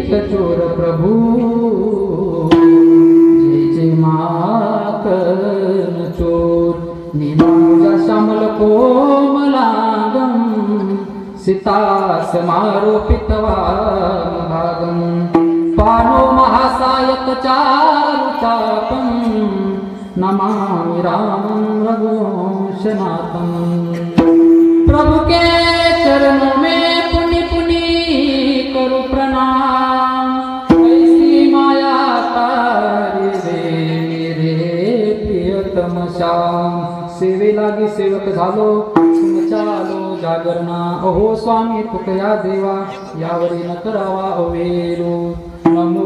चित चोर प्रभु जय जय माकन चोर निमानुजा श्यामल कोमलांगम सीता समारोपितवागम पानो महासायक चारुचापम नमामि रामं रघुवंशनाथं। प्रभु के चरणों में पुनि पुनि करूं प्रणाम ऐसी माया तारी दे मेरे प्रियतम श्याम। सेवे लागी सेवक झालो चालो जागरणा अहो स्वामी तुकया देवा यावरी न करावा अवेरो। नमो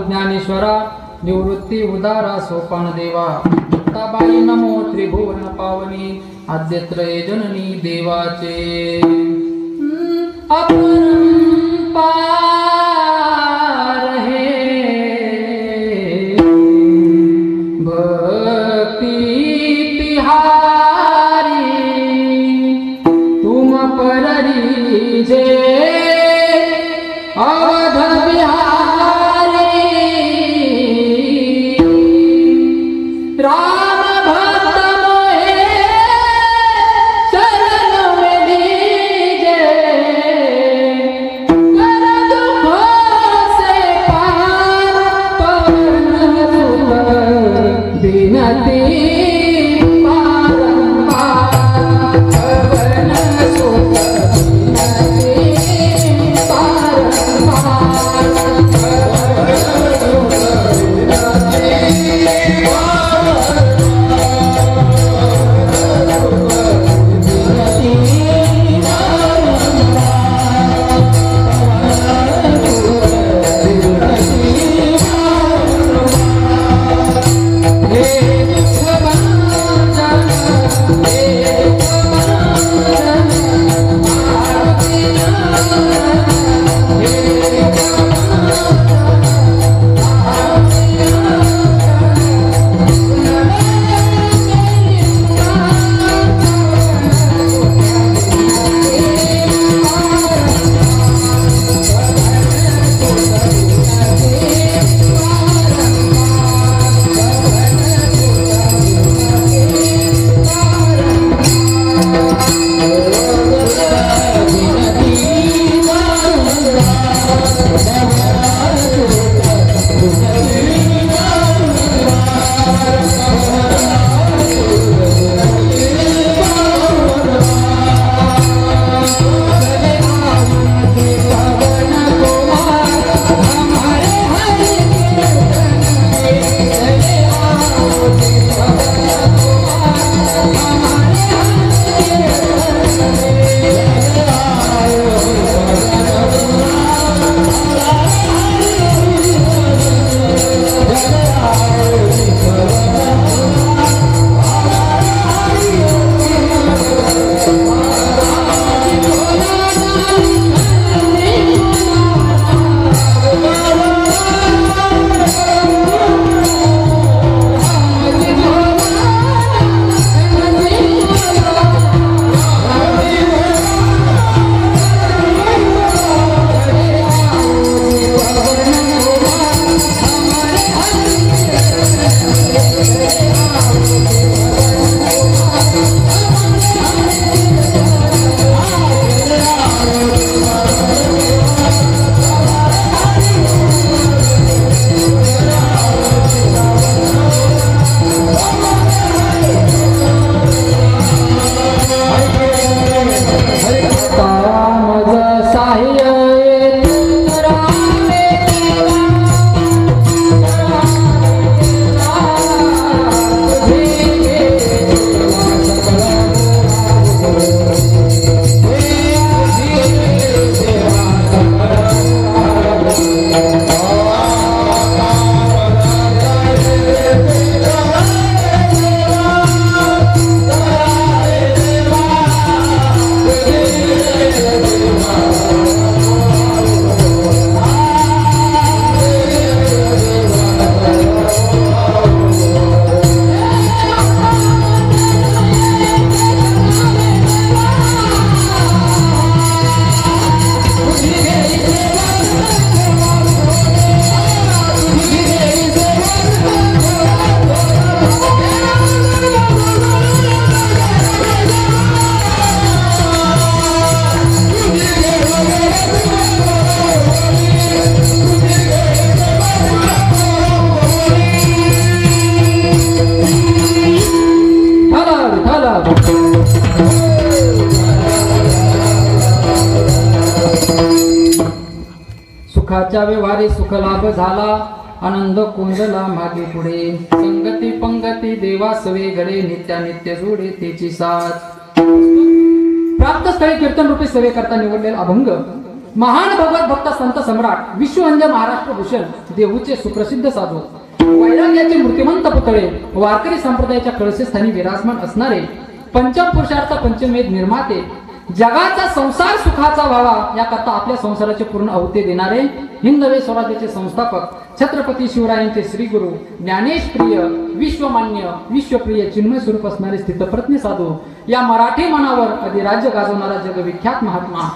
ज्ञानेश्वरा निवृत्ती उदारा सोपान देवा मुक्ताबाई नमो त्रिभुवन पावनी आद्यत्रय जननी देवाचे अपरंपार है भक्ति तिहारी तुम पर रीजे अवध बिहारी राम भक्त मोहे शरण में लीजे रोजच्या व्यवहारी सुख लाभ झाला आनंद कोंदला मागे पुढे संगती पंगती देवा सवे घडे नित्या नित्य जोडे त्याची साथ प्राप्त स्थळी कीर्तन रूपी सेवे करता निवडलेला अभंग महान भगवत भक्त संत सम्राट विश्ववंद्य महाराष्ट्र भूषण देहूचे सुप्रसिद्ध साधू वैराग्याचे मूर्तिमंत पुतळे वारकरी संप्रदायाच्या कळशस्थानी विराजमान असणारे पंचम पुरुषार्थ पंचमवेद निर्माते जगाचा संसार सुखाचा व्हावा याकरता आपल्या संसाराचे पूर्ण आहुती देणारे हिंदवे स्वराज्याचे संस्थापक छत्रपती शिवरायांचे श्री गुरु ज्ञानेश प्रिय विश्वमान्य विश्वप्रिय चिन्मय स्वरूप असणारे स्थितप्रज्ञ साधू या मराठी मनावर अधिराज्य गाजवणारा जगविख्यात महात्मा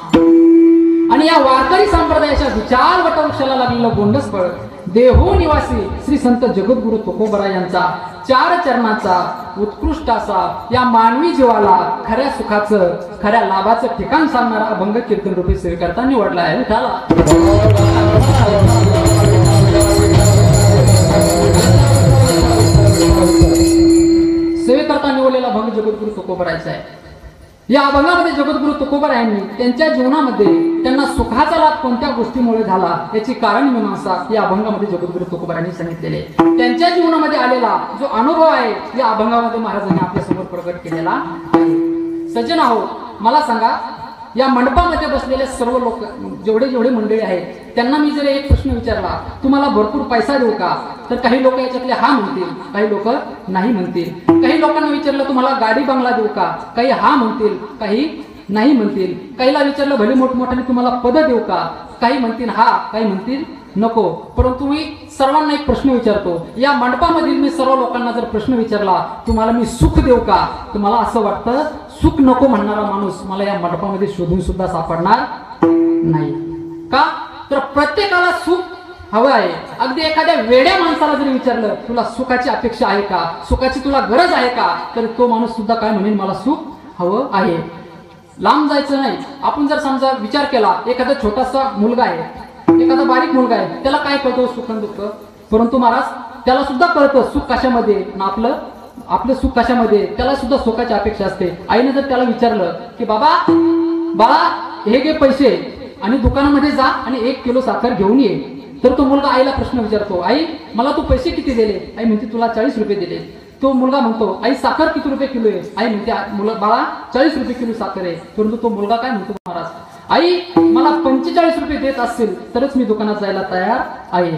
आणि या वारकरी संप्रदायाच्या विचार वटवृक्षाला लागलेलं गोंडस फळ देहू निवासी श्री संत जगद्गुरु तुकोबरा यांचा चार चरणाचा उत्कृष्ट असा या मानवी जीवाला खऱ्या सुखाचं खऱ्या लाभाचं ठिकाण सांगणारा अभंग कीर्तन रूपी सेवे करता निवडला आहे विठाला सेवे करता निवडलेला अभंग जगद्गुरु तुकोबरायचा आहे। या अभंगामध्ये जगद्गुरु तुकोबरा यांनी त्यांच्या जीवनामध्ये त्यांना सुखाचा लाभ कोणत्या गोष्टीमुळे झाला याची कारण मीमांसा या अभंगामध्ये जगद्गुरु तुकोबरांनी सांगितलेले त्यांच्या जीवनामध्ये आलेला जो अनुभव आहे या अभंगामध्ये महाराजांनी आपल्या समोर प्रकट केलेला आहे। सज्जन आहो मला सांगा या मंडपामध्ये बसलेले सर्व लोक जेवढे मंडळी आहेत त्यांना मी जर एक प्रश्न विचारला तुम्हाला भरपूर पैसा देऊ का तर काही लोक याच्यातले हा म्हणतील काही लोक नाही म्हणतील काही लोकांना विचारलं तुम्हाला गाडी बंगला देऊ का काही हा म्हणतील काही नाही म्हणतील काहीला विचारलं भले मोठमोठ्याने तुम्हाला पद देऊ का काही म्हणतील हा काही म्हणतील नको परंतु मी सर्वांना एक प्रश्न विचारतो या मंडपामधील मी सर्व लोकांना जर प्रश्न विचारला तुम्हाला मी सुख देऊ का तुम्हाला असं वाटतं सुख नको म्हणणारा माणूस मला या मंडपामध्ये शोधून सुद्धा सापडणार नाही का तर प्रत्येकाला सुख हवं आहे अगदी एखाद्या वेड्या माणसाला जरी विचारलं तुला सुखाची अपेक्षा आहे का सुखाची तुला गरज आहे का तर तो माणूस सुद्धा काय म्हणेल मला सुख हवं आहे। लांब जायचं नाही आपण जर समजा विचार केला एखादा छोटासा मुलगा आहे एखादा बारीक मुलगा आहे त्याला काय कळतं सुख आणि दुःख परंतु महाराज त्याला सुद्धा कळतं सुख कशामध्ये ना आपलं सुख कशामध्ये त्याला सुद्धा सुखाची अपेक्षा असते। आईने जर त्याला विचारलं की बाळा हे घे पैसे आणि दुकानामध्ये जा आणि 1 किलो साखर घेऊन ये तर तो मुलगा आईला प्रश्न विचारतो आई मला तू पैसे किती दिले आई म्हणते तुला 40 रुपये दिले तो मुलगा म्हणतो आई साखर किती रुपये किलो आहे आई म्हणते बाळा 40 रुपये किलो साखर आहे परंतु तो मुलगा काय म्हणतो महाराज आई मला 45 रुपये देत असतील तरच मी दुकानात जायला तयार आहे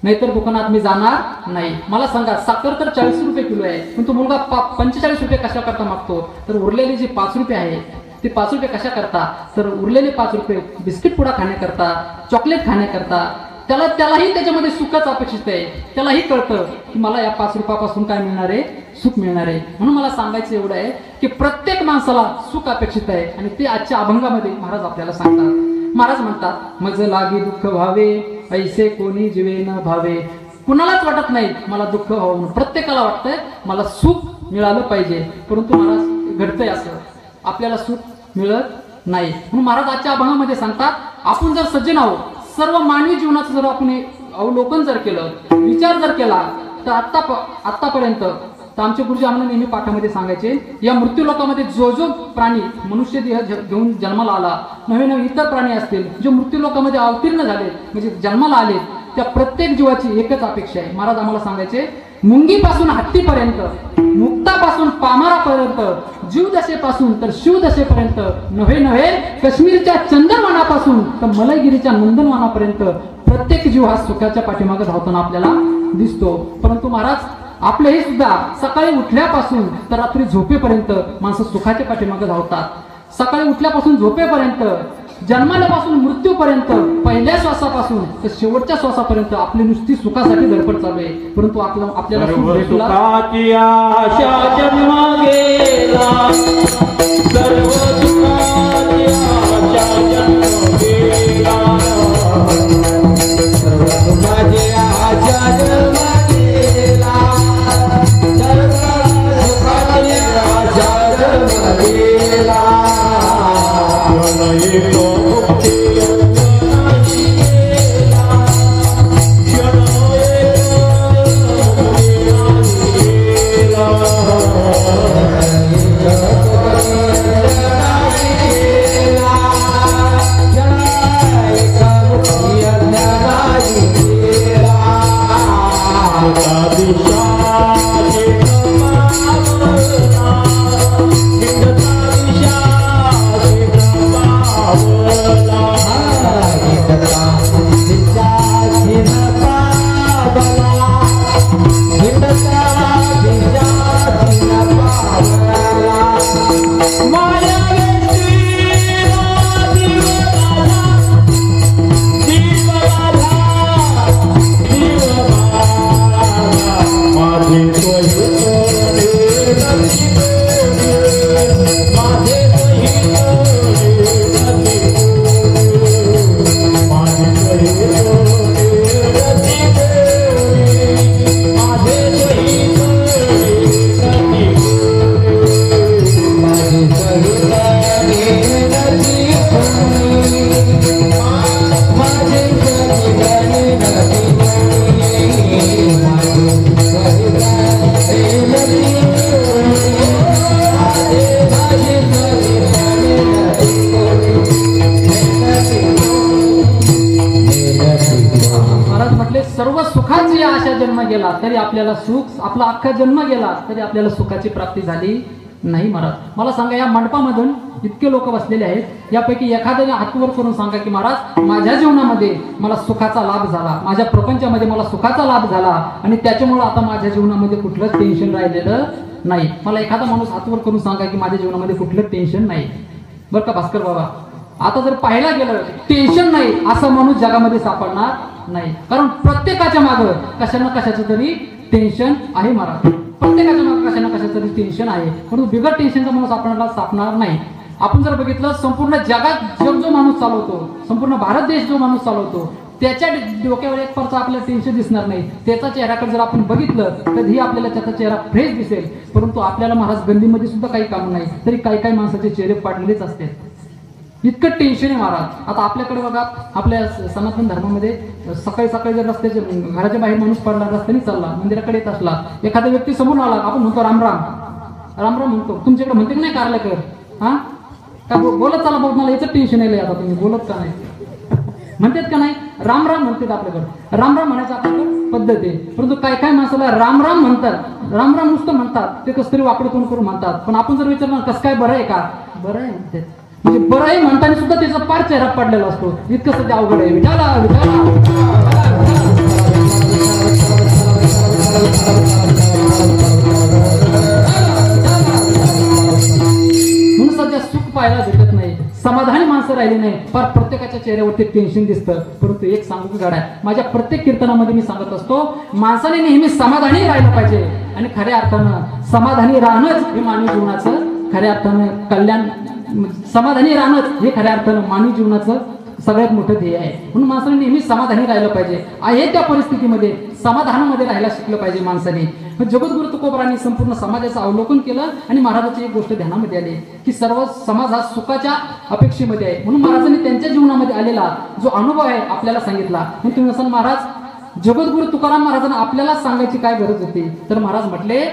नाहीतर दुकानात मी जाणार नाही। मला सांगा साखर तर 40 रुपये किलो आहे पण तो मुलगा 45 रुपये कशा करता मागतो तर उरलेले जे 5 रुपये आहे ते 5 रुपये कशा करता तर उरलेले 5 रुपये बिस्किट पुडा खाण्याकरता चॉकलेट खाण्याकरता त्यालाही त्याच्यामध्ये सुखच अपेक्षित आहे त्यालाही कळतं की मला या 5 रुपयापासून काय मिळणार आहे सुख मिळणार आहे। म्हणून मला सांगायचं एवढं आहे की प्रत्येक माणसाला सुख अपेक्षित आहे आणि ते आजच्या अभंगामध्ये महाराज आपल्याला सांगतात। महाराज म्हणतात मज लागी दुःख व्हावे ऐसे कोणी जीवे न भावे कुणालाच वाटत नाही मला दुःख व्हावं प्रत्येकाला वाटतंय मला सुख मिळालं पाहिजे परंतु महाराज घडतंय असं आपल्याला सुख मिळत नाही। म्हणून महाराज आजच्या अभंगामध्ये सांगतात आपण जर सज्जन आहोत सर्व मानवी जीवनाचं जर आपण अवलोकन जर केलं विचार जर केला तर आतापर्यंत तर आमचे गुरुजी आम्हाला नेहमी पाठामध्ये सांगायचे या मृत्यू लोकामध्ये जो प्राणी मनुष्य देह घेऊन जन्माला आला नवे इतर प्राणी असतील जो मृत्यू लोकामध्ये अवतीर्ण झाले म्हणजे जन्माला आले त्या प्रत्येक जीवाची एकच अपेक्षा आहे। महाराज आम्हाला सांगायचे मुंगीपासून हत्तीपर्यंत मुक्तापासून पामारापर्यंत जीवदशेपासून तर शिवदशेपर्यंत नव्हे काश्मीरच्या चंदनवनापासून तर मलयगिरीच्या नंदनवनापर्यंत प्रत्येक जीव हा सुखाच्या पाठीमागे धावताना आपल्याला दिसतो परंतु महाराज आपले हे सुद्धा सकाळी उठल्यापासून तर रात्री झोपेपर्यंत माणसं सुखाच्या पाठीमागे धावतात। सकाळी उठल्यापासून झोपेपर्यंत जन्माल्यापासून मृत्यूपर्यंत पहिल्या श्वासापासून तर शेवटच्या श्वासापर्यंत आपली नुसती सुखासाठी धडपड चालू आहे परंतु आपल्याला सुख भेटला सुखाची आशा जन्म गेला तरी आपल्याला सुख, आपला अख्खा जन्म गेला तरी आपल्याला सुखाची प्राप्ती झाली नाही महाराज. मला सांगा, या मंडपामधून इतके लोक बसलेले आहेत, यापैकी एखाद्याने हातवर करून सांगा की महाराज माझ्या जीवनामध्ये मला सुखाचा लाभ झाला, माझ्या प्रपंचामध्ये मला सुखाचा लाभ झाला आणि त्याच्यामुळे आता माझ्या जीवनामध्ये कुठलंच टेन्शन राहिलेलं नाही. मला एखादा माणूस हातवर करून सांगा की माझ्या जीवनामध्ये कुठलं टेन्शन नाही. बरं का भास्कर बाबा, आता जर पाहायला गेलं टेन्शन नाही असा माणूस जगामध्ये सापडणार नाही. कारण प्रत्येकाच्या मागं कशा ना कशाचं तरी टेन्शन आहे महाराज. प्रत्येकाच्या मागं कशा ना कशाचं तरी टेन्शन आहे, परंतु बिगर टेन्शनचा माणूस आपल्याला सापडणार नाही. आपण जर बघितलं संपूर्ण जगात जग जो माणूस चालवतो, संपूर्ण भारत देश जो माणूस चालवतो, त्याच्या डोक्यावर एक परचा आपल्याला टेन्शन दिसणार नाही. त्याचा चेहऱ्याकडे जर आपण बघितलं कधीही आपल्याला त्याचा चेहरा फ्रेश दिसेल. परंतु आपल्याला महाराज गल्लीमध्ये सुद्धा काही काम नाही तरी काही काही माणसाचे चेहरे पाडलेलेच असतात. इतकं टेन्शन आहे महाराज. आता आपल्याकडे बघा, आपल्या सनातन धर्मामध्ये सकाळी सकाळी जर रस्त्याचे घराच्या बाहेर माणूस पडला, रस्त्याने चालला, मंदिराकडे येत असला, एखादा व्यक्ती समोर आला, आपण म्हणतो राम राम राम राम म्हणतो. तुमच्याकडे म्हणते की नाही कार्यालय हा का बोलत चला बघ, मला याचं टेन्शन आहे. आता तुम्ही बोलत का नाही म्हणतात का नाही? राम राम म्हणतात आपल्याकडे. राम राम म्हणायचं आपल्याकडे पद्धत आहे. परंतु काय काय माणसाला राम राम म्हणतात, राम राम नुसतं म्हणतात, ते कसं तरी वाकडं तोंड करून म्हणतात. पण आपण जर विचारलं कसं काय बरं आहे का, बरं आहे म्हणतात. म्हणजे बरं आहे म्हणताना सुद्धा त्याचा पार चेहरा पडलेला असतो. इतकं सध्या अवघड आहे. विठाला विठाला म्हणून सध्या सुख पाहायला भेटत नाही, समाधानी माणसं राहिली नाही, फार प्रत्येकाच्या चेहऱ्यावरती टेन्शन दिसतं. परंतु एक सांगू की गाड्या, माझ्या प्रत्येक कीर्तनामध्ये मी सांगत असतो, माणसाने नेहमी समाधानी राहिलं पाहिजे. आणि खऱ्या अर्थानं समाधानी राहणंच हे मानवी जीवनाचं खऱ्या अर्थानं कल्याण, समाधानी राहणंच हे खऱ्या अर्थानं मानवी जीवनाचं सगळ्यात मोठं ध्येय आहे. म्हणून माणसाने नेहमी समाधानी राहिलं पाहिजे. आहे त्या परिस्थितीमध्ये समाधानामध्ये राहायला शिकलं पाहिजे माणसाने. जगद्गुरु तुकोबारांनी संपूर्ण समाजाचं अवलोकन केलं आणि महाराजाची एक गोष्ट ध्यानामध्ये आली की सर्व समाज हा सुखाच्या अपेक्षेमध्ये आहे. म्हणून महाराजांनी त्यांच्या जीवनामध्ये आलेला जो अनुभव आहे आपल्याला सांगितला. मग तुम्ही असाल महाराज जगद्गुरु तुकाराम महाराजांना आपल्याला सांगायची काय गरज होती? तर महाराज म्हटले,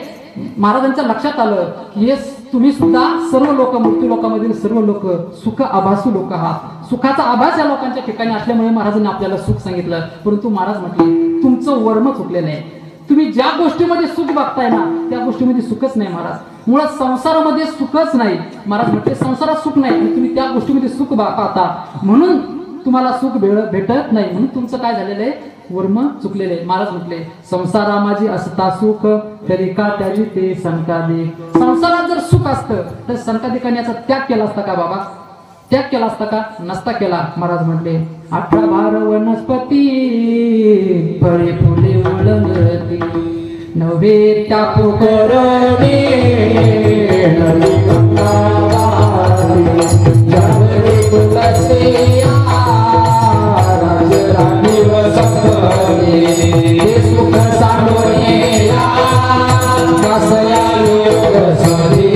महाराजांच्या लक्षात आलं की हे तुम्ही सुद्धा सर्व लोक, मृत्यू लोकांमधील सर्व लोक सुख आभासू लोक आहात. सुखाचा आभास या लोकांच्या ठिकाणी असल्यामुळे महाराजांनी आपल्याला सुख सांगितलं. परंतु महाराज म्हटले तुमचं वर्म चुकलेलं आहे. तुम्ही ज्या गोष्टीमध्ये सुख बघताय ना त्या गोष्टीमध्ये सुखच नाही महाराज. मुळात संसारामध्ये सुखच नाही. महाराज म्हटले संसारात सुख नाही आणि तुम्ही त्या गोष्टीमध्ये सुख पाहता म्हणून तुम्हाला सुख भेटत नाही. म्हणून तुमचं काय झालेलं आहे, वर्म चुकलेले आहे. महाराज म्हटले संसारा माझी असता सुख तरी का त्याची ते संकादिक. संसारात जर सुख असतं तर संकादिकाने याचा त्याग केला असता का बाबा? त्याग केला असता का? नसता केला. महाराज म्हटले 18 भार वनस्पती फळे फुले उलंगती नव्हे त्या पोकरणे नवी गंगावारी जागरे तुलसे राजराणी वसंतरे हे सुख सांडोये कसया योग सरी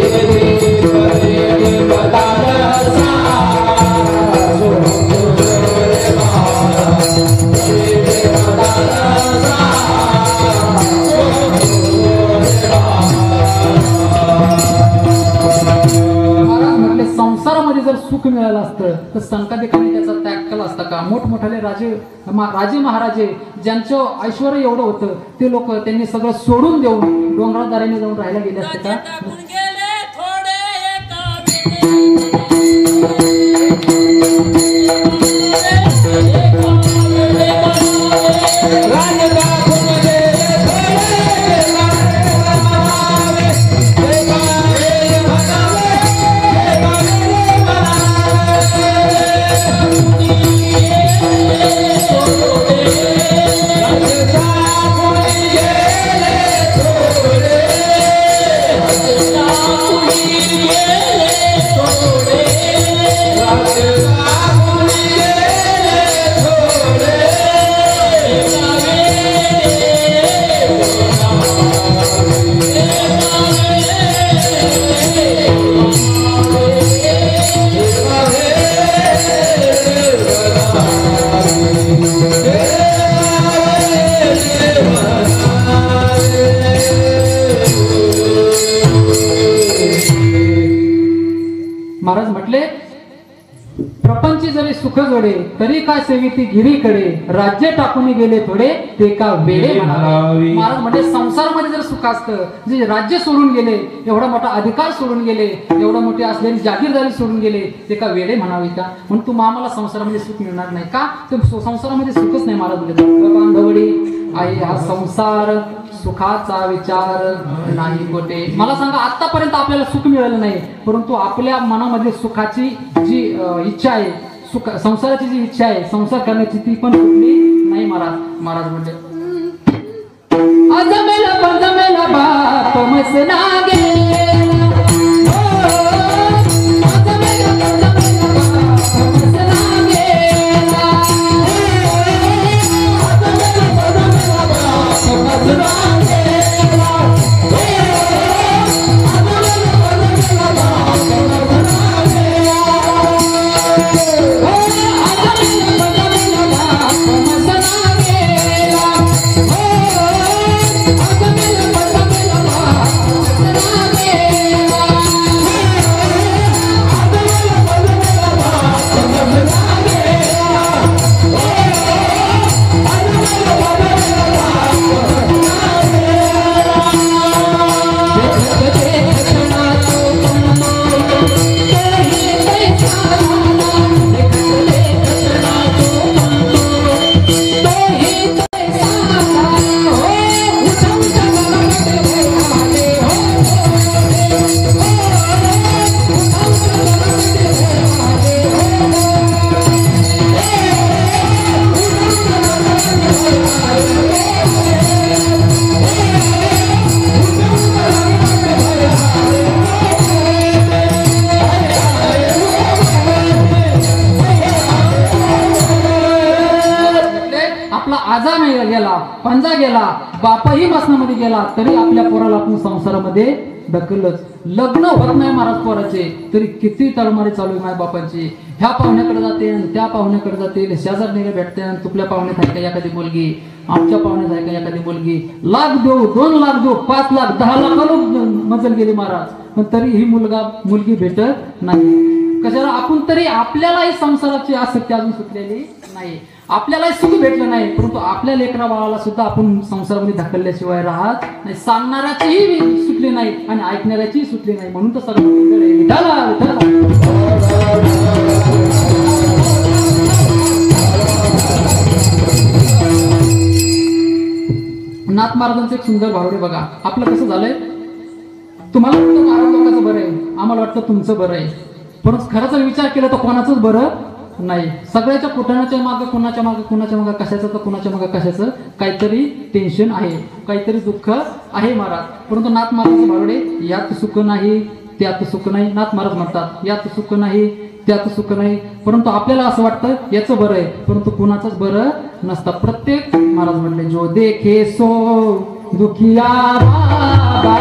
संसारामध्ये जर सुख मिळालं असतं तर संकादिकांनी त्याचा त्याग केला असता का? मोठमोठाले राजे महाराजे ज्यांचं ऐश्वर एवढं होतं ते लोक त्यांनी सगळं सोडून देऊन डोंगरादाराने जाऊन राहायला गेले असते का? महाराज म्हटले प्रपंची जरी सुख जोडे तरी काय सेविती गिरीकडे, राज्य टाकून गेले थोडे ते का वेडे म्हणावे. महाराज म्हणजे संसारामध्ये जर सुख असतं, जे राज्य सोडून गेले, एवढा मोठा अधिकार सोडून गेले, एवढा मोठी असलेली जागीरदारी सोडून गेले, ते का वेडे म्हणावे का. म्हणून तू आम्हाला संसारामध्ये सुख मिळणार नाही का. ते संसारामध्ये सुखच नाही महाराज म्हणजे. बांधवडी आई हा संसार सुखाचा विचार नाही कोठे. मला सांगा आतापर्यंत आपल्याला सुख मिळालं नाही, परंतु आपल्या मनामध्ये सुखाची जी इच्छा आहे, सुख संसाराची जी इच्छा आहे, संसार करण्याची ती पण सुटली नाही महाराज. महाराज म्हणजे अजमेला बजमेला बाप मसना गेला, अजमेला बजमेला बाप मसना गेला, अजमेला बजमेला बाप मसना गेला, पंजा गेला, बापही मसनामध्ये गेला, तरी आपल्या पोराला आपण संसारामध्ये ढकलच. लग्न होत नाही महाराज पोराचे, तरी किती तळमारी चालू आहे माझ्या बापांची. ह्या पाहुण्याकडे जाते आणि त्या पाहुण्याकडे जाते, शेजारणीला भेटते आणि तुपल्या पाहुण्यात आहे का एखादी मुलगी, आमच्या पाहुण्यात आहे का एखादी मुलगी. लाख देऊ, 2 लाख देऊ, 5 लाख 10 लाख मजल गेली महाराज, पण तरी ही मुलगी भेटत नाही. कशाला आपण तरी आपल्यालाही संसाराची आसक्ती अजून सुटलेली नाही, आपल्यालाही सुख भेटलं नाही, परंतु आपल्या लेकरा बाळाला सुद्धा आपण संसारामध्ये ढकलल्याशिवाय राहत नाही. सांगणाऱ्याचीही सुटली नाही आणि ऐकणाऱ्याचीही सुटली नाही. म्हणून तर सगळं नाथ महाराजांचं एक सुंदर भारुडे बघा. आपलं कसं झालंय, तुम्हाला वाटतं महाराज लोकांचं बरं आहे, आम्हाला वाटतं तुमचं बरं आहे, परंतु खरंच विचार केला तर कोणाचंच बरं नाही. सगळ्याच्या कुठण्याच्या मागं कुणाच्या मागं कशाचं तर कुणाच्या मागं कशाचं काहीतरी टेन्शन आहे, काहीतरी दुःख आहे महाराज. परंतु नाथ महाराज भारुडे, यात सुख नाही त्यात सुख नाही. नाथ महाराज म्हणतात यात सुख नाही त्यात सुख नाही, परंतु आपल्याला असं वाटतं याचं बरं आहे, परंतु कुणाचंच बरं नसतं. प्रत्येक महाराज म्हणले जो देखे सो दुखिया बाबा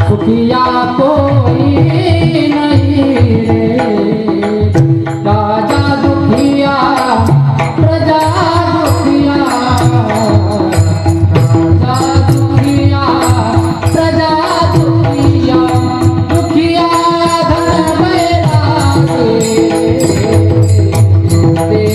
सुखिया कोई नहीं रे, राजा दुखिया प्रजा दुखिया, राजा दुखिया प्रजा दुखिया, दुखिया धन बैरागे दुखिया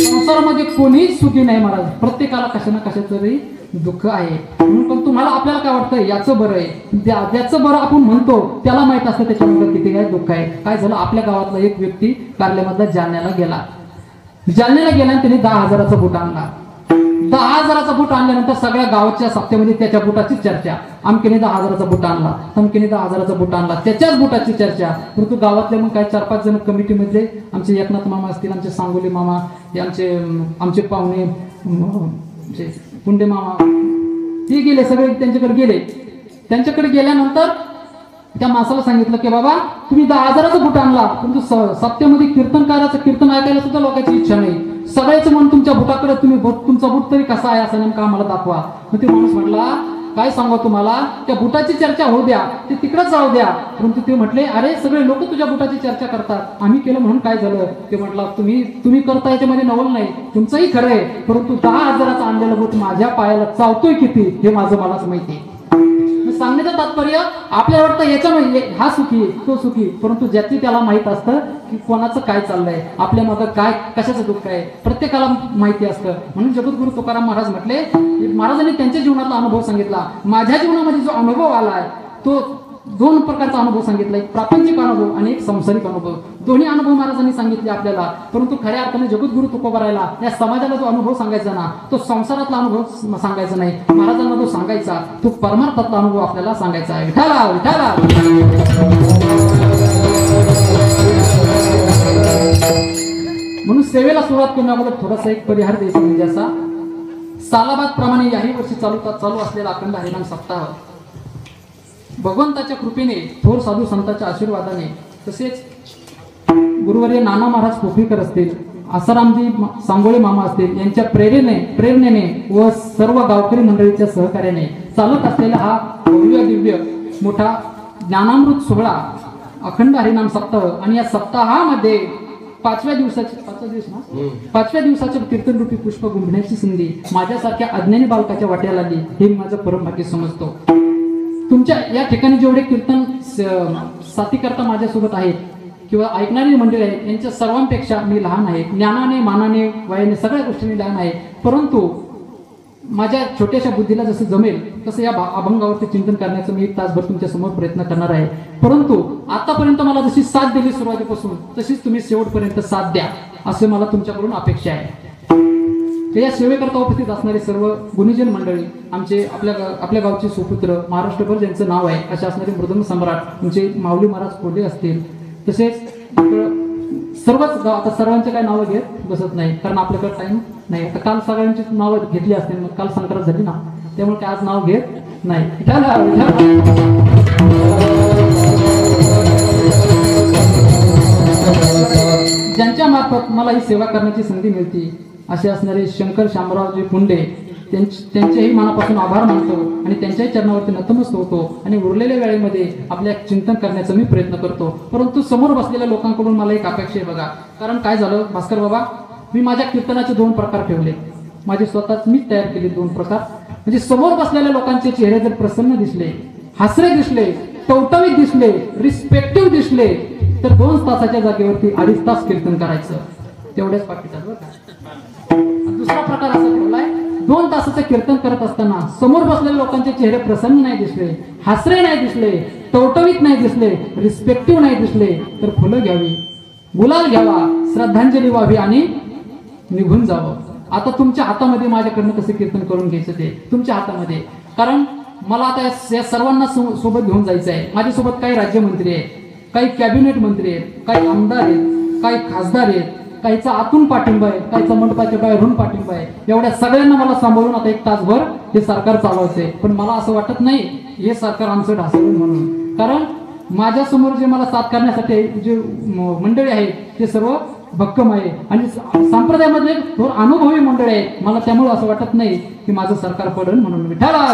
संसारामध्ये कोणीच सुखी नाही महाराज. प्रत्येकाला कशा ना कशाचं तरी दुःख आहे. म्हणून पण तुम्हाला आपल्याला काय वाटतं याचं बरं आहे, त्याचं बरं आपण म्हणतो, त्याला माहित असतं त्याच्यामध्ये किती काय दुःख आहे. काय झालं, आपल्या गावातला एक व्यक्ती कारल्यामधला जालन्याला गेला आणि त्याने 10,000चा बूट आणला. 10,000चा बूट आणल्यानंतर सगळ्या गावाच्या सप्त्यामध्ये त्याच्या बुटाची चर्चा. आमकेने 10,000चा बूट आणला, तमकेने 10,000चा बूट आणला, त्याच्याच बुटाची चर्चा. परंतु गावातले मग काय 4-5 जण कमिटीमध्ये, आमचे एकनाथ मामा असतील, आमचे सांगोली मामा, हे आमचे पाहुणे पुंडे मामा, ते गेले सगळे त्यांच्याकडे गेले. त्यांच्याकडे गेल्यानंतर त्या माणसाला सांगितलं की बाबा तुम्ही 10,000चा बूट आणला, परंतु सप्त्यामध्ये कीर्तनकाराचं कीर्तन ऐकायला सुद्धा लोकांची इच्छा नाही. सगळ्याचं मन तुमच्या बुटाकडे, तुम्ही तुमचा बूट तरी कसा आहे असं नेमकं आम्हाला दाखवा. मग ते माणूस म्हटला काय सांगू तुम्हाला, त्या बुटाची चर्चा होऊ द्या, ते तिकडच जाऊ द्या. परंतु ते म्हटले, अरे सगळे लोक तुझ्या बुटाची चर्चा करतात, आम्ही केलं म्हणून काय झालं. ते म्हटलं, तुम्ही करता याच्यामध्ये नवल नाही, तुमचंही खरं आहे, परंतु 10,000चं आणलेलं बूट माझ्या पायाला चावतोय किती हे माझं मलाच माहिती आहे. सांगण्याचं तात्पर्य, आपल्याला वाटतं याच्यामध्ये हा सुखी तो सुखी, परंतु ज्याची त्याला माहित असतं की कोणाचं काय चाललंय, आपल्या मागं काय कशाचं दुःख आहे, प्रत्येकाला माहिती असतं. म्हणून जगद्गुरु तुकाराम महाराज म्हटले, महाराजांनी त्यांच्या जीवनातला अनुभव सांगितला. माझ्या जीवनामध्ये जो अनुभव आलाय तो 2 प्रकारचा अनुभव सांगितला, एक प्रापंचिक अनुभव आणि एक संसारिक अनुभव. दोन्ही अनुभव महाराजांनी सांगितले आपल्याला. परंतु खऱ्या अर्थाने जगद्गुरु तुकोबारायला या समाजाला जो अनुभव सांगायचा ना, तो संसारातला अनुभव सांगायचा नाही. महाराजांना जो सांगायचा तो परमार्थातला अनुभव आपल्याला सांगायचा आहे. विठाला विठाला. म्हणून सेवेला सुरुवात करण्याबद्दल थोडासा एक परिहार द्यायचा, म्हणजे असा सालाबाद प्रमाणे याही वर्षी चालू असलेला अखंड हरिनाम सप्ताह भगवंताच्या कृपेने, थोर साधू संतांच्या आशीर्वादाने, तसेच गुरुवर्य नाना महाराज पोफळीकर असतील, आसारामजी सांगोळे मामा असतील यांच्या प्रेरणेने व सर्व गावकरी मंडळीच्या सहकार्याने चालत असलेला हा भव्य दिव्य मोठा ज्ञानामृत सोहळा अखंड हरिनाम सप्ताह. आणि या सप्ताहामध्ये 5व्या दिवसाच्या कीर्तनरूपी पुष्प गुंफण्याची संधी माझ्यासारख्या अज्ञानी बालकाच्या वाट्याला आली, हे माझं परम भाग्य समजतो. तुमच्या या ठिकाणी जेवढे कीर्तन साथी करता माझ्यासोबत आहेत किंवा ऐकणारी मंडळी आहेत, यांच्या सर्वांपेक्षा मी लहान आहे. ज्ञानाने, मानाने, वयाने, सगळ्या गोष्टींनी लहान आहे. परंतु माझ्या छोट्याशा बुद्धीला जसं जमेल तसं या अभंगावरती चिंतन करण्याचं मी 1 तासभर तुमच्या समोर प्रयत्न करणार आहे. परंतु आतापर्यंत मला जशी साथ दिली सुरुवातीपासून, तशीच तुम्ही शेवटपर्यंत साथ द्या, असे मला तुमच्याकडून अपेक्षा आहे. या सेवेकरता उपस्थित असणारे सर्व गुणीजन मंडळी, आमचे आपल्या गावचे सुपुत्र, महाराष्ट्रभर ज्यांचं नाव आहे अशा असणारे मृदंग सम्राट आमचे माऊली महाराज कोल्हे असतील, तसेच सर्वच गाव, आता सर्वांचे काही नावं घेत बसत नाही कारण आपल्याकडे टाइम नाही. आता काल सगळ्यांची नावं घेतली असतील, मग काल संक्रांत झाली ना, त्यामुळे काय आज नाव घेत नाही. ज्यांच्या मार्फत मला ही सेवा करण्याची संधी मिळते असे असणारे शंकर शामरावजी पुंडे, त्यांचेही मनापासून आभार मानतो आणि त्यांच्याही चरणावरती नतमस्तक होतो. आणि उरलेल्या वेळेमध्ये आपल्या चिंतन करण्याचा मी प्रयत्न करतो. परंतु समोर बसलेल्या लोकांकडून मला एक अपेक्षा आहे बघा. कारण काय झालं भास्कर बाबा, मी माझ्या कीर्तनाचे 2 प्रकार ठेवले, माझे स्वतःच मीच तयार केले 2 प्रकार. म्हणजे समोर बसलेल्या लोकांचे चेहरे जर प्रसन्न दिसले, हसरे दिसले, टवटवीत दिसले, रिस्पेक्टिव्ह दिसले, तर 2 तासाच्या जागेवरती 2.5 तास कीर्तन करायचं, तेवढ्याच पाकिटात बरं का. दुसरा प्रकार असा ठेवलाय, 2 तासाचं कीर्तन करत असताना समोर बसलेल्या लोकांचे चेहरे प्रसन्न नाही दिसले, हसरे नाही दिसले, टवटवीत नाही दिसले, रिस्पेक्टिव्ह नाही दिसले, तर फुलं घ्यावी, गुलाल घ्यावा, श्रद्धांजली व्हावी आणि निघून जावं. आता तुमच्या हातामध्ये माझ्याकडनं कसं कीर्तन करून घ्यायचं ते तुमच्या हातामध्ये. कारण मला आता या सर्वांना सोबत घेऊन जायचं आहे. माझ्यासोबत काही राज्यमंत्री आहेत, काही कॅबिनेट मंत्री आहेत, काही आमदार आहेत, काही खासदार आहेत, काहीचा आतून पाठिंबा आहे, काहीचा मंडपाच्या बाहेरून पाठिंबा आहे. एवढ्या सगळ्यांना मला सांभाळून आता 1 तासभर हे सरकार चालवायचंय. पण मला असं वाटत नाही हे सरकार आमचं ढासळून म्हणून. कारण माझ्या समोर जे मला साथ करण्यासाठी जे मंडळी आहेत ते सर्व भक्कम आहे आणि संप्रदायामध्ये थोर अनुभवी मंडळी आहेत. मला त्यामुळे असं वाटत नाही की माझं सरकार पडेल म्हणून. विठाला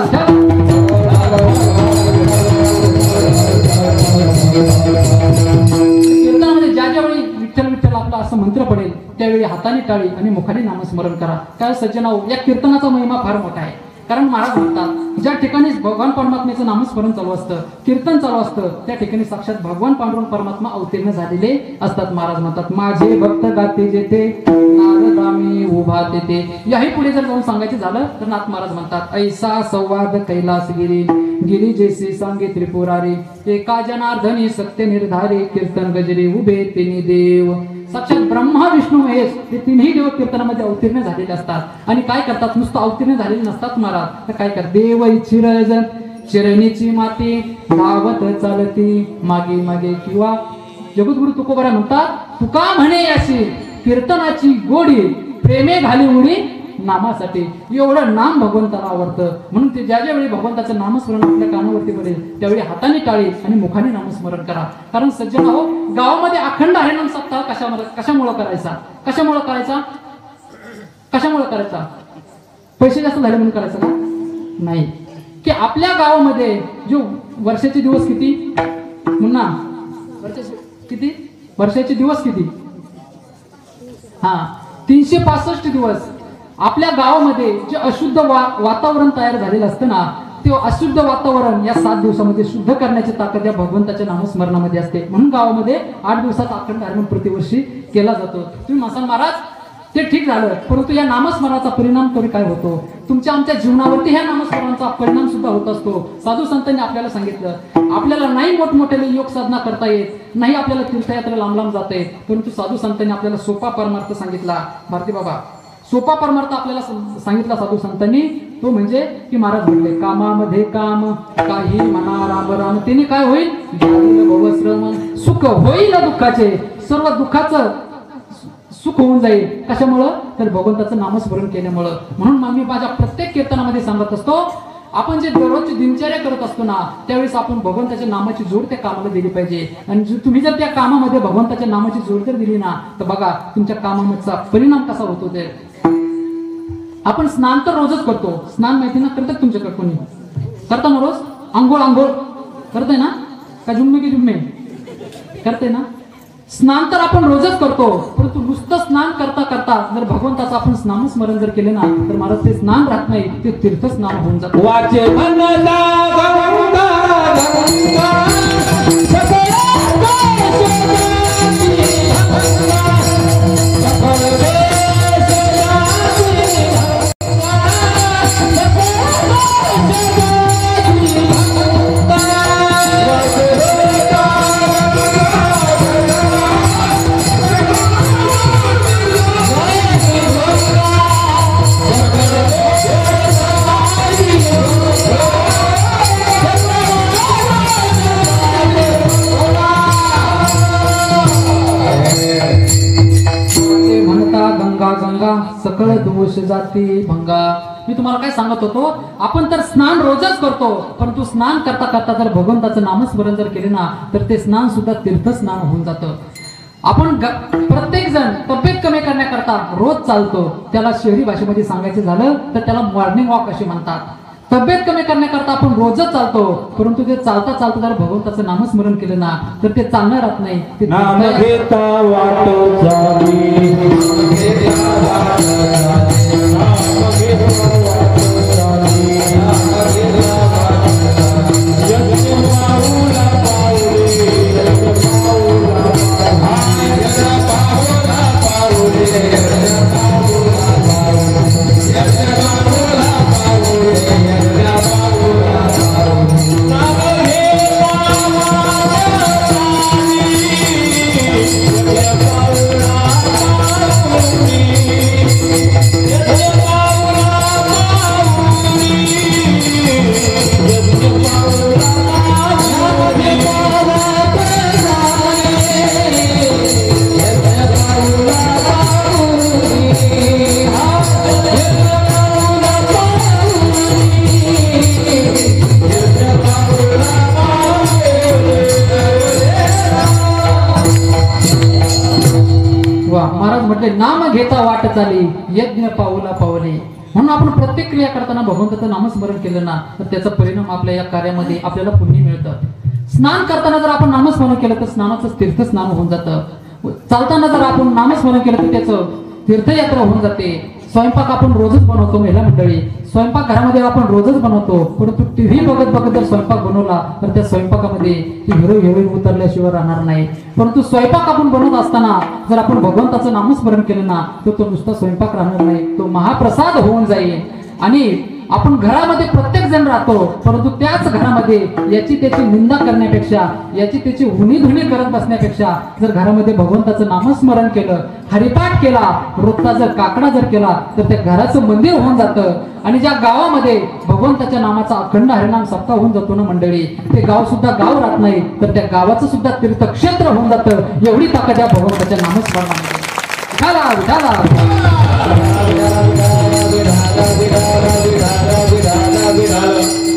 कीर्तनामध्ये ज्या ज्यावेळी विठ्ठल विठ्ठल आपला असं मंत्र पडेल त्यावेळी हाताने टाळी आणि मुखाने नामस्मरण करा. काय सज्जनाओ, या कीर्तनाचा महिमा फार मोठा आहे. कारण महाराज म्हणतात ज्या ठिकाणी भगवान परमात्म्याचं नामस्मरण चालू असतं, कीर्तन चालू असतं, त्या ठिकाणी साक्षात भगवान पांडुरंग परमात्मा अवतीर्ण झालेले असतात. महाराज म्हणतात माझे भक्त गाते जेथे नारदामी उभा तेथे. याही पुढे जर जाऊन सांगायचं झालं तर नाथ महाराज म्हणतात ऐसा संवाद कैलास गिरी गिरी जैसे सांगे त्रिपुरारी एका जनार्दनी सत्य निर्धारे कीर्तन गजरे उभे तिन्ही देव. साक्षात ब्रह्मा विष्णू महेश हे 3ही देव कीर्तनामध्ये अवतीर्ण झालेले असतात. आणि काय करतात, नुसतं अवतीर्ण झालेले नसतात महाराज, तर काय करतात, देव चिरज चिरणीची माती धावत चालती मागे मागे. किंवा जगद्गुरु तुकोबारा म्हणतात तुका म्हणे अशी कीर्तनाची गोडी प्रेमे घाली उडी नामासाठी. एवढं नाम भगवंताला आवडतं म्हणून ते ज्या ज्यावेळी भगवंताचं नामस्मरण आपल्या कानावरती पडेल त्यावेळी हाताने टाळी आणि मुखाने नामस्मरण करा. कारण सज्जन हो, गावामध्ये अखंड हरिनाम सप्ताह कशामुळे करायचा, कशामुळे करायचा, कशामुळे करायचा, पैसे जास्त झाले म्हणून करायचा का नाही. की आपल्या गावामध्ये जो वर्षाचे दिवस किती मुन्ना वर्षाचे दिवस किती 365 दिवस आपल्या गावामध्ये जे अशुद्ध वातावरण तयार झालेलं असतं ना, ते अशुद्ध वातावरण या 7 दिवसामध्ये शुद्ध करण्याची ताकद या भगवंताच्या नामस्मरणामध्ये असते. म्हणून गावामध्ये 8 दिवसाचा अखंड हरिनाम प्रतिवर्षी केला जातो. तुम्ही म्हणसाल महाराज ते ठीक झालं, परंतु या नामस्मरणाचा परिणाम तरी काय होतो? तुमच्या आमच्या जीवनावरती ह्या नामस्मरणाचा परिणाम सुद्धा होत असतो. साधू संतांनी आपल्याला सांगितलं, आपल्याला नाही मोठमोठ्याने योग साधना करता येत, नाही आपल्याला तीर्थयात्रा लांब लांब जाता येत, परंतु साधू संतांनी आपल्याला सोपा परमार्थ सांगितला. भारती बाबा सोपा परमार्थ आपल्याला सांगितला साधू संतांनी, तो म्हणजे की महाराज म्हटले, कामामध्ये काम काही म्हणा राम राम, तिने काय होईल? भवश्रम सुख होईल, दुःखाचे सर्व दुःखाचं सुख होऊन जाईल. कशामुळं? तर भगवंताचं नामस्मरण केल्यामुळं. म्हणून मी माझ्या प्रत्येक कीर्तनामध्ये सांगत असतो, आपण जे दररोजची दिनचर्या करत असतो ना, त्यावेळेस आपण भगवंताच्या नामाची जोड त्या कामाला दिली पाहिजे. आणि तुम्ही जर त्या कामामध्ये भगवंताच्या नामाची जोड जर दिली ना, तर बघा तुमच्या कामाचा परिणाम कसा होतो. ते आपण स्नान तर रोजच करतो. स्नान माहिती ना करतात तुमच्याकडे कोणी? करता ना रोज? आंघोळ करताय ना? का जुम्मे करते ना? स्नान तर आपण रोजच करतो, परंतु नुसतं स्नान करता करता जर भगवंताचं आपण नामस्मरण जर केले ना, तर महाराज ते स्नान राहत नाही, ते तीर्थ स्नान होऊन जातं. वाचे सकळ दोष जाती भंगा. मी तुम्हाला काय सांगत होतो, आपण तर स्नान रोजच करतो, परंतु स्नान करता करता जर भगवंताचं नामस्मरण जर केले ना, तर ते स्नान सुद्धा तीर्थ स्नान होऊन जातं. आपण प्रत्येक जण तब्येत कमी करण्याकरता रोज चालतो. त्याला शहरी भाषेमध्ये सांगायचं झालं तर त्याला मॉर्निंग वॉक असे म्हणतात. तब्येत कमी करण्याकरता आपण रोजच चालतो, परंतु ते चालता चालता जर भगवंताचं नामस्मरण केलं ना, तर ते चालणं राहत नाही. ते नाम घेता वाट चाली, नाम घेता वाट चाली, नाम घेता वाट चाली, नाम घेता वाट चाली, यज्ञ पाऊला पाऊले, यज्ञ पाऊला पाऊले, यज्ञ पाऊला पाऊले, यज्ञ पाऊला पाऊले, यज्ञ पाऊला पाऊले. महाराज म्हटले, नाम घेता वाट चाली, यज्ञ पाऊला पावले. म्हणून आपण प्रत्येक क्रिया करताना भगवंताचं नामस्मरण केलं ना, तर त्याचा परिणाम आपल्या या कार्यामध्ये आपल्याला पुण्य मिळतं. स्नान करताना जर आपण नामस्मरण केलं तर स्नानाचं तीर्थ स्नान होऊन जातं. चालताना जर आपण नामस्मरण केलं तर त्याचं तीर्थयात्रा होऊन जाते. स्वयंपाक आपण रोजच बनवतो, महिला मंडळी स्वयंपाक घरामध्ये आपण रोजच बनवतो, परंतु टीव्ही बघत बघत जर स्वयंपाक बनवला तर त्या स्वयंपाकामध्ये ती हिरोईन उतरल्याशिवाय राहणार नाही. परंतु स्वयंपाक आपण बनवत असताना जर आपण भगवंताचं नामस्मरण केलं ना, तर तो नुसता स्वयंपाक राहणार नाही, तो महाप्रसाद होऊन जाईल. आणि आपण घरामध्ये प्रत्येक जण राहतो, परंतु त्याच घरामध्ये याची त्याची निंदा करण्यापेक्षा, याची त्याची उणीधुणी करत बसण्यापेक्षा जर घरामध्ये भगवंताचं नामस्मरण केलं, हरिपाठ केला, रोजचा जर काकडा जर केला, तर त्या घराचं मंदिर होऊन जातं. आणि ज्या गावामध्ये भगवंताच्या नामाचा अखंड हरिनाम सप्ताह होऊन जातो ना मंडळी, ते गाव सुद्धा गाव राहत नाही, तर त्या गावाचं सुद्धा तीर्थक्षेत्र होऊन जातं. एवढी ताकद या भगवंताच्या नामस्मरणामध्ये.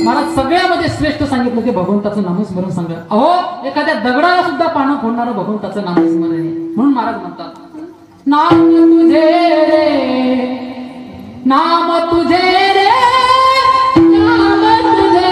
महाराज सगळ्यामध्ये श्रेष्ठ सांगितलं ते भगवंताचं नामस्मरण सांगा. अहो, एखाद्या दगडाला सुद्धा पानं फोडणारं भगवंताचं नामस्मरण आहे. म्हणून महाराज म्हणतात, नाम तुझे रे, नाम तुझे रे, नाम तुझे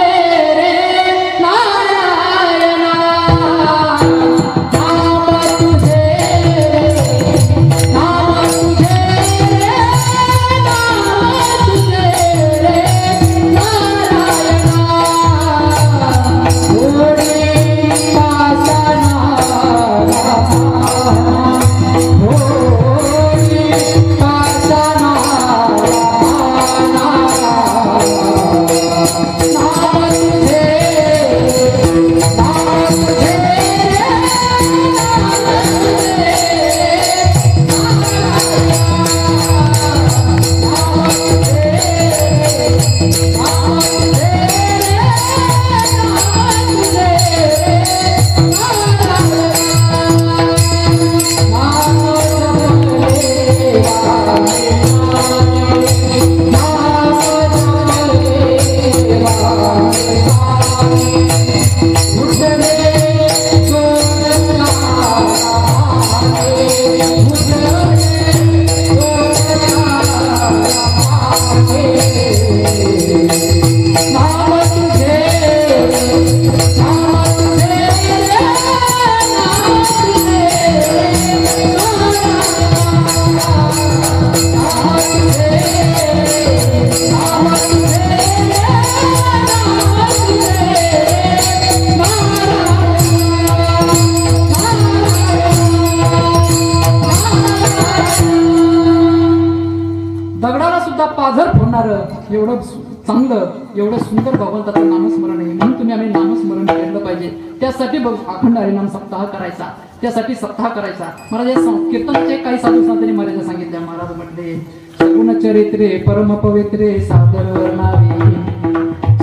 चांगलं एवढं सुंदर भगवंताचं नामस्मरण आहे, म्हणून तुम्ही आम्ही नामस्मरण केलं पाहिजे. त्यासाठी अखंड हरिनाम सप्ताह करायचा, त्यासाठी सप्ताह करायचा. महाराज कीर्तनाचे काही साधू संतांनी मर्यादा सांगितल्या. महाराज म्हटले सगुण चरित्रे परम पवित्रे सादर वर्णावे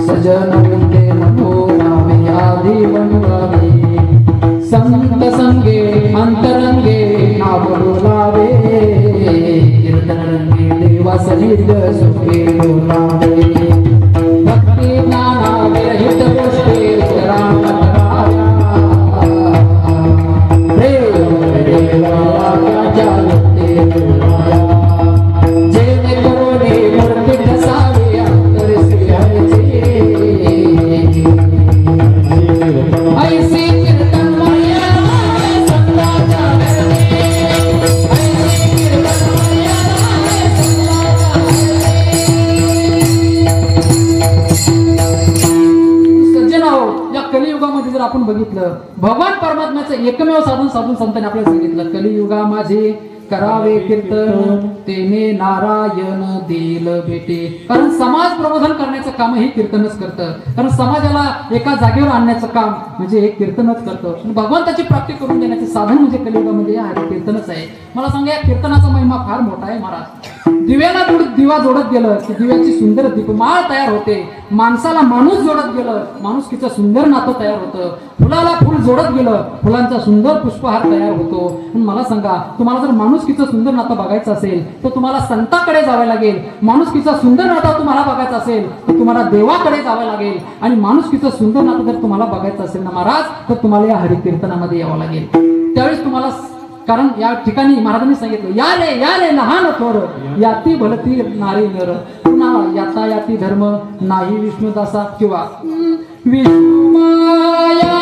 सजन वृंदे मनोभावे आधी वनवावे संत संगे अंतरंगे नाव बोलावे कीर्तन रंगे देवा सहित सुखे बोलावे भक्ती ज्ञाना विरहित गोष्टी राम प्रेम देवा क्या जेणे करोने मूर्ती ठसावे अंतर श्री हरीचे ऐसे कीर्तन कलियुगामध्ये जर आपण बघितलं भगवान परमात्म्याचं एकमेव साधन साधून संतांनी आपल्याला सांगितलं कलियुगा माझे करावे कीर्तन तेने नारायण दिल भेटे. कारण समाज प्रबोधन करण्याचं काम हे कीर्तनच करतं. कारण समाजाला एका जागेवर आणण्याचं काम म्हणजे हे कीर्तनच करतं. भगवंताची प्राप्ती करून देण्याचे साधन म्हणजे कलियुगामध्ये हरी कीर्तनच आहे. मला सांगा या कीर्तनाचा महिमा फार मोठा आहे महाराज. दिव्याला दिवा जोडत गेलं की दिव्याची सुंदर दीपमाळ तयार होते. माणसाला माणूस जोडत गेलं माणुसकीचं सुंदर नातं तयार होतं. फुलाला फुल जोडत गेलं फुलांचा सुंदर पुष्पहार तयार होतो. मला सांगा तुम्हाला जर माणुसकीचं सुंदर नातं बघायचं असेल तर तुम्हाला संतांकडे जावे लागेल. माणुसकीचं सुंदर नातं तुम्हाला बघायचं असेल तर तुम्हाला देवाकडे जावं लागेल. आणि माणुसकीचं सुंदर नातं जर तुम्हाला बघायचं असेल ना महाराज तर तुम्हाला या हरिकीर्तनामध्ये यावं लागेल. त्यावेळेस तुम्हाला कारण या ठिकाणी महाराजांनी सांगितलं या रे लहान थोर याती भलती नारी नर पुन्हा याता याती धर्म नाही विष्णुदासा किंवा विष्णुमाया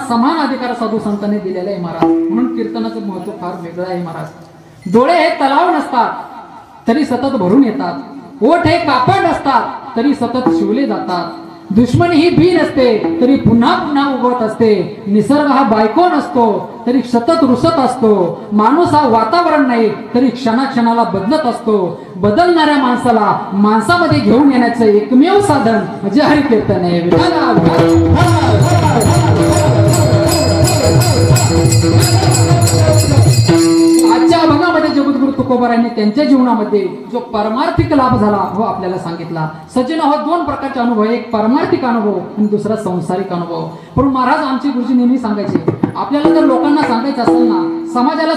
समान अधिकार साधू संतांनी दिलेला आहे महाराज. म्हणून कीर्तनाचं महत्व फार वेगळं आहे महाराज. डोळे हे तलाव नसतात तरी सतत भरून येतात. ओठ हे कापड नसतात तरी सतत शिवले जातात. दुश्मनी ही बी नसते तरी पुन्हा पुन्हा उगवत असते. निसर्ग हा बायको नसतो तरी सतत रुसत असतो. माणूस हा वातावरण नाही तरी क्षणाक्षणाला बदलत असतो. बदलणाऱ्या माणसाला माणसामध्ये घेऊन येण्याचं एकमेव साधन म्हणजे हरिकीर्तन आहे. आजच्या अभंगामध्ये जगद्गुरु जगद्गुरु तुकोबारायांनी त्यांच्या जीवनामध्ये जो परमार्थिक लाभ झाला हो आपल्याला सांगितला. सज्जन हो, दोन प्रकारचे अनुभव, एक परमार्थिक अनुभव आणि दुसरा संसारिक अनुभव. पण महाराज आमचे गुरुजी नेहमी सांगायचे, आपल्याला जर लोकांना सांगायचं असेल ना, समाजाला